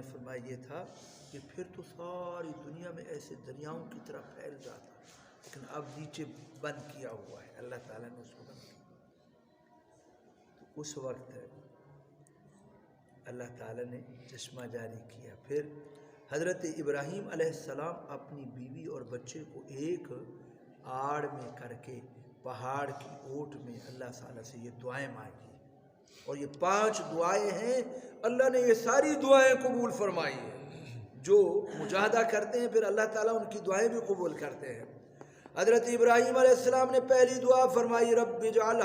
نے فرمایا یہ تھا کہ پھر تو ساری دنیا میں ایسے دریاؤں کی طرح پھیل جاتا، لیکن اب نیچے بند کیا ہوا ہے، اللہ تعالیٰ نے اس کو بند کیا۔ تو اس وقت اللہ تعالیٰ نے چشمہ جاری کیا۔ پھر حضرت ابراہیم علیہ السلام اپنی بیوی اور بچے کو ایک آڑ میں کر کے پہاڑ کی اوٹ میں اللہ تعالیٰ سے یہ دعائیں مانگی، اور یہ 5 دعائیں ہیں، اللہ نے یہ ساری دعائیں قبول فرمائی ہیں۔ جو مجاہدہ کرتے ہیں پھر اللہ تعالیٰ ان کی دعائیں بھی قبول کرتے ہیں۔ حضرت ابراہیم علیہ السلام نے پہلی دعا فرمائی، رب اجعل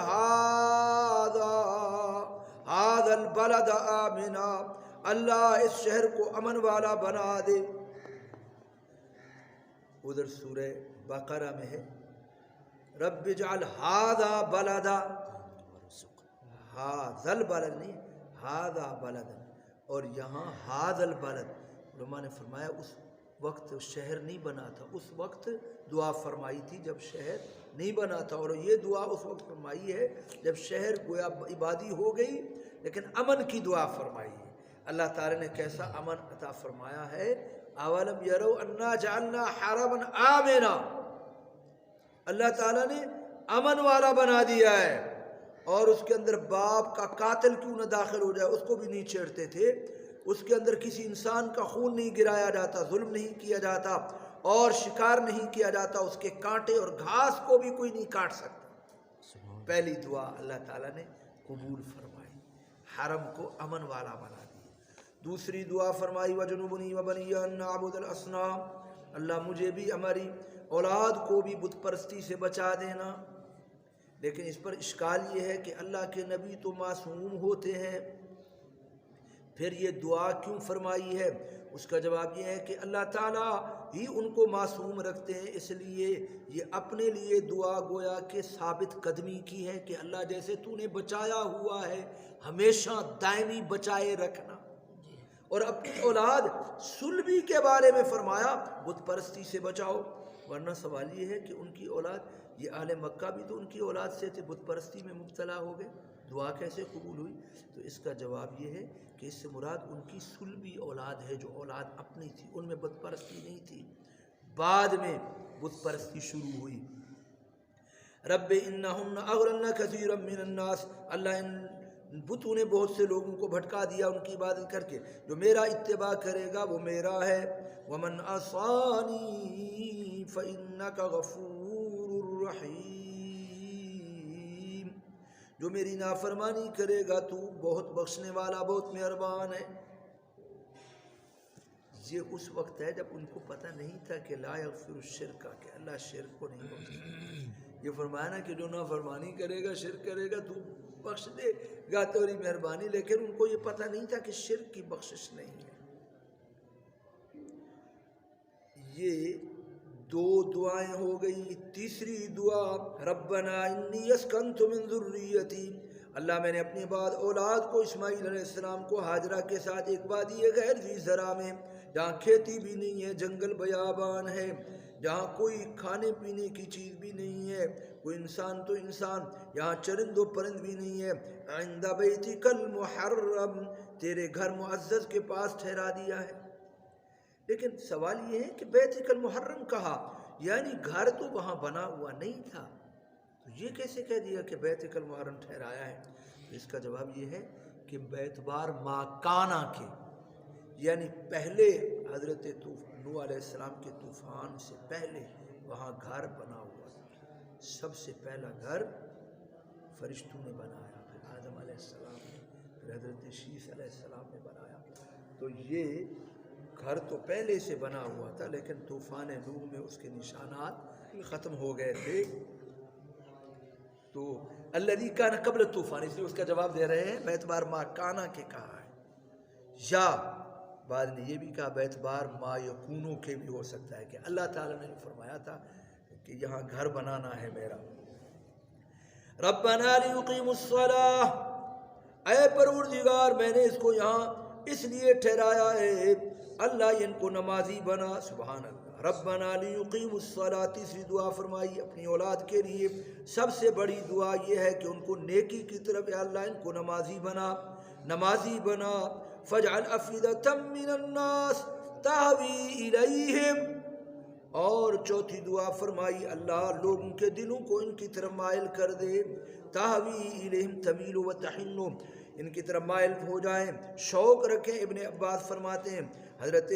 هذا البلد آمنا، اللہ اس شہر کو امن والا بنا دے۔ ادھر سورہ بقرہ میں ہے رب اجعل هذا بلد، هذا البلد نہیں، هذا بلد، اور یہاں هذا البلد۔ علماء نے فرمایا اس وقت شہر نہیں بنا تھا، اس وقت دعا فرمائی تھی جب شہر نہیں بنا تھا، اور یہ دعا اس وقت فرمائی ہے جب شہر گویا آبادی ہو گئی، لیکن امن کی دعا فرمائی ہے۔ اللہ تعالی نے کیسا امن عطا فرمایا ہے، اولم یروا انا جعلنا حرما آمنا، اللہ تعالیٰ نے امن والا بنا دیا ہے، اور اس کے اندر باپ کا قاتل کیوں نہ داخل ہو جائے اس کو بھی نہیں چھیڑتے تھے، اس کے اندر کسی انسان کا خون نہیں گرایا جاتا، ظلم نہیں کیا جاتا، اور شکار نہیں کیا جاتا، اس کے کانٹے اور گھاس کو بھی کوئی نہیں کاٹ سکتا۔ پہلی دعا اللہ تعالیٰ نے قبول فرمائی، حرم کو امن والا بنا دیا۔ دوسری دعا فرمائی وجنبنی وبنی ان نعبد الاصنام، اللہ مجھے بھی ہماری اولاد کو بھی بت پرستی سے بچا دینا۔ لیکن اس پر اشکال یہ ہے کہ اللہ کے نبی تو معصوم ہوتے ہیں، پھر یہ دعا کیوں فرمائی ہے؟ اس کا جواب یہ ہے کہ اللہ تعالیٰ ہی ان کو معصوم رکھتے ہیں، اس لیے یہ اپنے لیے دعا گویا کہ ثابت قدمی کی ہے کہ اللہ جیسے تو نے بچایا ہوا ہے ہمیشہ دائمی بچائے رکھنا۔ اور اپنی اولاد صلبی کے بارے میں فرمایا بت پرستی سے بچاؤ، ورنہ سوال یہ ہے کہ ان کی اولاد، یہ اہل مکہ بھی تو ان کی اولاد سے تھے، بت پرستی میں مبتلا ہو گئے، دعا کیسے قبول ہوئی؟ تو اس کا جواب یہ ہے کہ اس سے مراد ان کی صلبی اولاد ہے، جو اولاد اپنی تھی، ان میں بت پرستی نہیں تھی، بعد میں بت پرستی شروع ہوئی۔ رب انہن اغرن کثیرا من الناس، اللہ ان بتوں نے بہت سے لوگوں کو بھٹکا دیا ان کی عبادت کر کے، جو میرا اتباع کرے گا وہ میرا ہے، ومن عصانی فانک غفور رحیم، جو میری نافرمانی کرے گا تو بہت بخشنے والا بہت مہربان ہے۔ یہ اس وقت ہے جب ان کو پتہ نہیں تھا کہ لا یغفر الشرک، کہ اللہ شرک کو نہیں بخشتا۔ یہ فرمایا نا کہ جو نافرمانی کرے گا شرک کرے گا تو بخش دے گا تیری مہربانی، لیکن ان کو یہ پتہ نہیں تھا کہ شرک کی بخشش نہیں ہے۔ یہ 2 دعائیں ہو گئی۔ تیسری دعا ربنا انی اسکنت من ذریتی، اللہ میں نے اپنی بعد اولاد کو اسماعیل علیہ السلام کو ہاجرہ کے ساتھ ایک وادی غیر ذی زرع میں، جہاں کھیتی بھی نہیں ہے، جنگل بیابان ہے، جہاں کوئی کھانے پینے کی چیز بھی نہیں ہے، کوئی انسان تو انسان، یہاں چرند و پرند بھی نہیں ہے، عند بیتک المحرم، تیرے گھر معزز کے پاس ٹھہرا دیا ہے۔ لیکن سوال یہ ہے کہ بیتک المحرم کہا، یعنی گھر تو وہاں بنا ہوا نہیں تھا، تو یہ کیسے کہہ دیا کہ بیتک المحرم ٹھہرایا ہے؟ اس کا جواب یہ ہے کہ بیتبار ما کانا کے، یعنی پہلے حضرت نوح علیہ السلام کے طوفان سے پہلے وہاں گھر بنا ہوا تھا، سب سے پہلا گھر فرشتوں نے بنایا، پھر آدم علیہ السلام نے، پھر حضرت شیس علیہ السلام نے بنایا، تو یہ گھر تو پہلے سے بنا ہوا تھا، لیکن طوفان نوح میں اس کے نشانات ختم ہو گئے تھے۔ تو الذی کان قبل طوفان، اس لیے اس کا جواب دے رہے ہیں بیتبار ما کانا کے کہا ہے، یا بعد نے یہ بھی کہا بیتبار ما یکونو کے بھی ہو سکتا ہے کہ اللہ تعالیٰ نے فرمایا تھا کہ یہاں گھر بنانا ہے میرا۔ ربنا لیقیموا الصلاۃ، اے پروردگار میں نے اس کو یہاں اس لیے ٹھہرایا ہے اللہ ان کو نمازی بنا، سبحان اللہ۔ ربنا لیقیموا الصلاۃ، تیسری دعا فرمائی اپنی اولاد کے لیے، سب سے بڑی دعا یہ ہے کہ ان کو نیکی کی طرف، اے اللہ ان کو نمازی بنا، نمازی بنا۔ فجعل افئدۃ من الناس تہوی الیہم، اور چوتھی دعا فرمائی اللہ لوگوں کے دلوں کو ان کی طرف مائل کر دے، تہوی الیہم تمیل و تحن، ان کی طرف مائل ہو جائیں، شوق رکھیں۔ ابن عباس فرماتے ہیں حضرت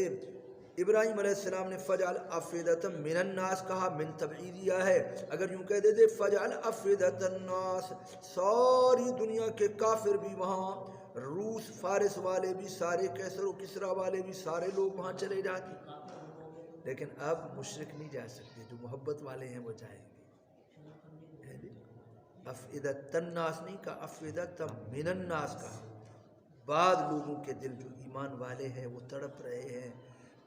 ابراہیم علیہ السلام نے فجعل افئدۃ من الناس کہا، من تبعیدیہ ہے، اگر یوں کہہ دیتے فجعل افئدۃ الناس، ساری دنیا کے کافر بھی وہاں، روس فارس والے بھی سارے، کیسر و کسرا والے بھی سارے لوگ وہاں چلے جاتے، لیکن اب مشرک نہیں جا سکتے، جو محبت والے ہیں وہ جائیں گے۔ افئدۃ الناس نہیں کہا، افئدۃ من الناس کہا۔ بعض لوگوں کے دل جو ایمان والے ہیں وہ تڑپ رہے ہیں،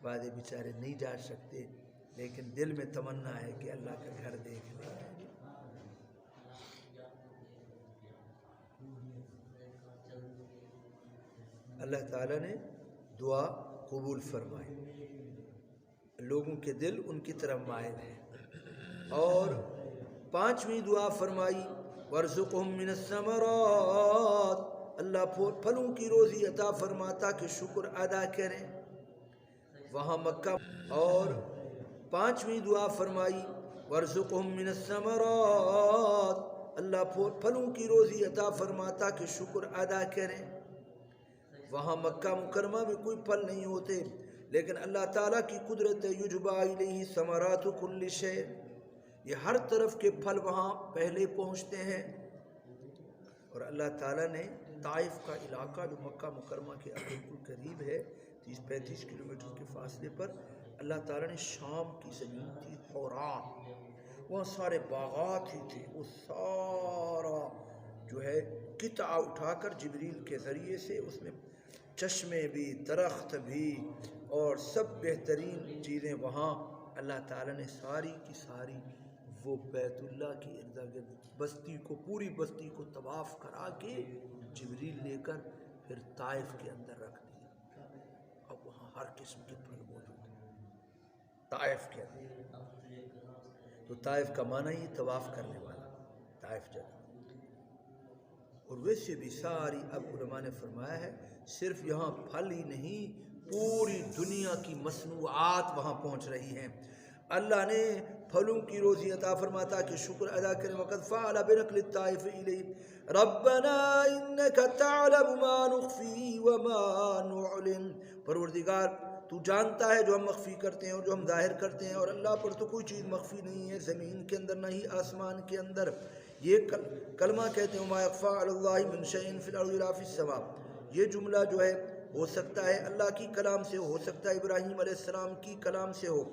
بعض بیچارے نہیں جا سکتے، لیکن دل میں تمنا ہے کہ اللہ کا گھر دیکھ لیں۔ اللہ تعالیٰ نے دعا قبول فرمائی، لوگوں کے دل ان کی طرف مائل ہیں۔ اور پانچویں دعا فرمائی وارزقہم من الثمرات، اللہ پھلوں کی روزی عطا فرماتا کہ شکر ادا کریں وہاں مکہ۔ اور پانچویں دعا فرمائی وارزقہم من الثمرات، اللہ پھلوں کی روزی عطا فرماتا کہ شکر ادا کریں۔ وہاں مکہ مکرمہ میں کوئی پھل نہیں ہوتے، لیکن اللہ تعالیٰ کی قدرت یجبا الیہ ثمرات کل شیء، یہ ہر طرف کے پھل وہاں پہلے پہنچتے ہیں۔ اور اللہ تعالیٰ نے طائف کا علاقہ جو مکہ مکرمہ کے بالکل قریب ہے، 30-35 کلومیٹر کے فاصلے پر، اللہ تعالیٰ نے شام کی زمین تھی حوران، وہاں سارے باغات ہی تھے، وہ سارا جو ہے قطعہ اٹھا کر جبریل کے ذریعے سے اس میں چشمے بھی، درخت بھی، اور سب بہترین چیزیں وہاں اللہ تعالیٰ نے ساری کی ساری وہ بیت اللہ کی ارد گرد بستی کو، پوری بستی کو طواف کرا کے جبریل لے کر پھر طائف کے اندر رکھ دیا۔ اب وہاں ہر قسم کے پھل موجود ہیں طائف کے اندر، تو طائف کا معنی ہی طواف کرنے والا، طائف جگہ۔ اور ویسے بھی ساری، اب علماء نے فرمایا ہے صرف یہاں پھل ہی نہیں، پوری دنیا کی مصنوعات وہاں پہنچ رہی ہیں۔ اللہ نے پھلوں کی روزی عطا فرماتا کہ شکر ادا کریں۔ وقد فعل بنقل الطائف الیہ ربنا انک تعلم ما نخفی وما نعلن، پروردگار تو جانتا ہے جو ہم مخفی کرتے ہیں اور جو ہم ظاہر کرتے ہیں، اور اللہ پر تو کوئی چیز مخفی نہیں ہے، زمین کے اندر نہ ہی آسمان کے اندر۔ یہ کلمہ کہتے ہیں ما یخفی علی اللہ من شیء فی الارض ولا فی السماء، یہ جملہ جو ہے ہو سکتا ہے اللہ کی کلام سے، ہو سکتا ہے ابراہیم علیہ السلام کی کلام سے ہو۔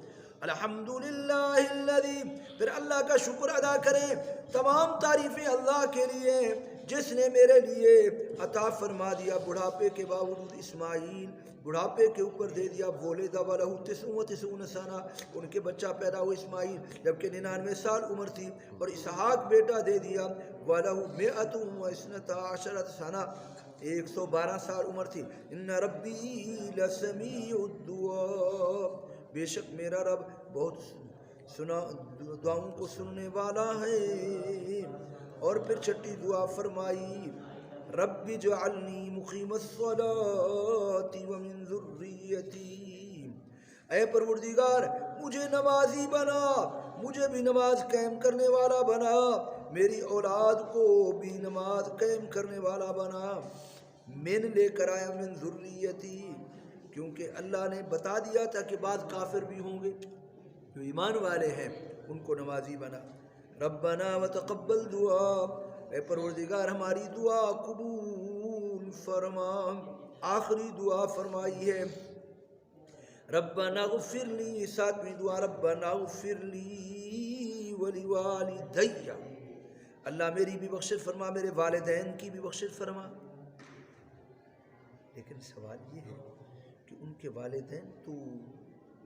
الحمدللہ الذی، پھر اللہ کا شکر ادا کریں، تمام تعریفیں اللہ کے لیے جس نے میرے لیے عطا فرما دیا بڑھاپے کے باوجود اسماعیل، بڑھاپے کے اوپر دے دیا، وولد ولہ 99 سنہ، ان کے بچہ پیدا ہوا اسماعیل جبکہ 99 سال عمر تھی، اور اسحاق بیٹا دے دیا، وَلَهُ 112 سنہ، 112 سال عمر تھی۔ ان ربی لسمیع الدعاء، بے شک میرا رب بہت دعاؤں کو سننے والا ہے۔ اور پھر چھٹی دعا فرمائی رب اجعلنی مقیم الصلاۃ ومن ذریتی، اے پروردگار مجھے نمازی بنا، مجھے بھی نماز قائم کرنے والا بنا، میری اولاد کو بھی نماز قائم کرنے والا بنا۔ من لے کر آیا من ذریتی، کیونکہ اللہ نے بتا دیا تھا کہ بعض کافر بھی ہوں گے، جو ایمان والے ہیں ان کو نمازی بنا۔ ربنا وتقبل دعا، اے پروردگار ہماری دعا قبول فرما۔ آخری دعا فرمائی ہے ربنا اغفر لی، ساتویں دعا ربنا اغفر لی ولوالدی، اللہ میری بھی بخشش فرما، میرے والدین کی بھی بخشش فرما۔ لیکن سوال یہ ہے کہ ان کے والدین تو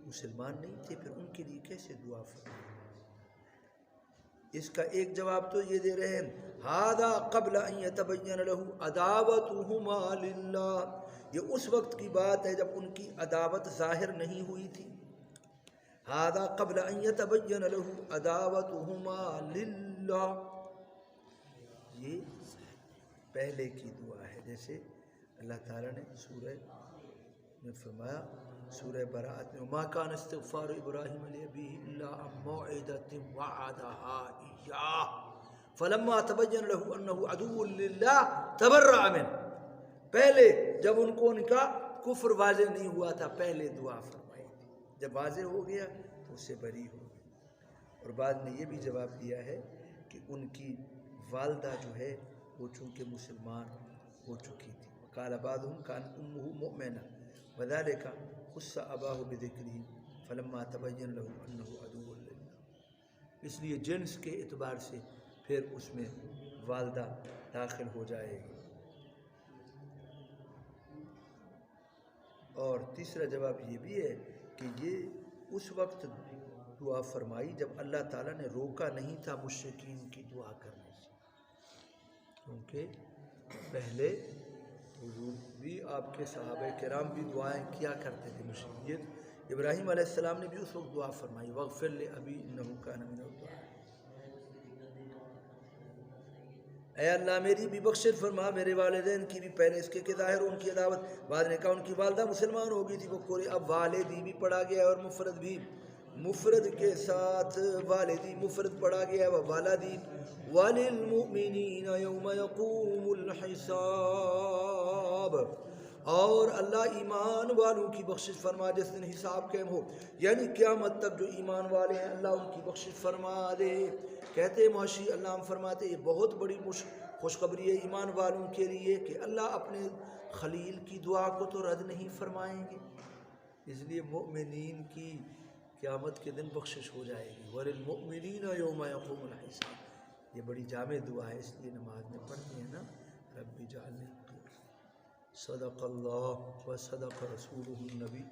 مسلمان نہیں تھے، پھر ان کے لیے کیسے دعا فرمائے؟ اس کا ایک جواب تو یہ دے رہے ہیں ھذا قبل ان یتبین لہ عداوتہما للہ، یہ اس وقت کی بات ہے جب ان کی عداوت ظاہر نہیں ہوئی تھی۔ ھذا قبل ان یتبین لہ عداوتہما للہ، یہ پہلے کی دعا ہے، جیسے اللہ تعالیٰ نے سورہ میں فرمایا سورہ براءت میں وما كان استغفار ابراہیم لأبیہ الا عن موعدۃ وعدها ایاہ فلما تبین له انه عدو للہ تبرأ منہ. پہلے جب ان کو ان کا کفر واضح نہیں ہوا تھا پہلے دعا فرمائی تھی، جب واضح ہو گیا تو اس سے بری ہو گئی. اور بعد میں یہ بھی جواب دیا ہے کہ ان کی والدہ جو ہے وہ چونکہ مسلمان ہو چکی تھی. قال بعضهم كان امه مؤمنہ وذلك خص اباہ بذکرہ فلما تبین له انه عدو للہ. اس لیے جنس کے اعتبار سے پھر اس میں والدہ داخل ہو جائے گی. اور تیسرا جواب یہ بھی ہے کہ یہ اس وقت دعا فرمائی جب اللہ تعالیٰ نے روکا نہیں تھا مشرکین کی دعا کرنے سے، کیونکہ پہلے حضور بھی آپ کے صحابہ کرام بھی دعائیں کیا کرتے تھے. مشرکین ابراہیم علیہ السلام نے بھی اس وقت دعا فرمائی واغفر لأبی انہ کان من الضالین. اے اللہ میری بھی بخشش فرما میرے والدین کی بھی. پہلے اس کے کہ ظاہر ان کی عداوت، بعد نے کہا ان کی والدہ مسلمان ہو گئی تھی وہ کوری. اب والدی بھی پڑھا گیا اور مفرد بھی، مفرد کے ساتھ والدی مفرد پڑھا گیا و والدی. وَلِلْمُؤْمِنِينَ يَوْمَ يَقُومُ الْحِسَابِ. اور اللہ ایمان والوں کی بخشش فرما جس دن حساب قائم ہو، یعنی قیامت تک جو ایمان والے ہیں اللہ ان کی بخشش فرما دے. کہتے معاشی اللہ ہم فرماتے یہ بہت بڑی خوشخبری ہے ایمان والوں کے لیے کہ اللہ اپنے خلیل کی دعا کو تو رد نہیں فرمائیں گے. اس لیے مؤمنین کی قیامت کے دن بخشش ہو جائے گی. وَلِلْمُؤْمِنِينَ يَوْمَ يَقُومُ الْحِسَابِ. یہ بڑی جامع دعا ہے، اس لیے نماز میں پڑھتے ہیں نا رب اجعلنی. صدق اللہ و صدق رسولہ النبی.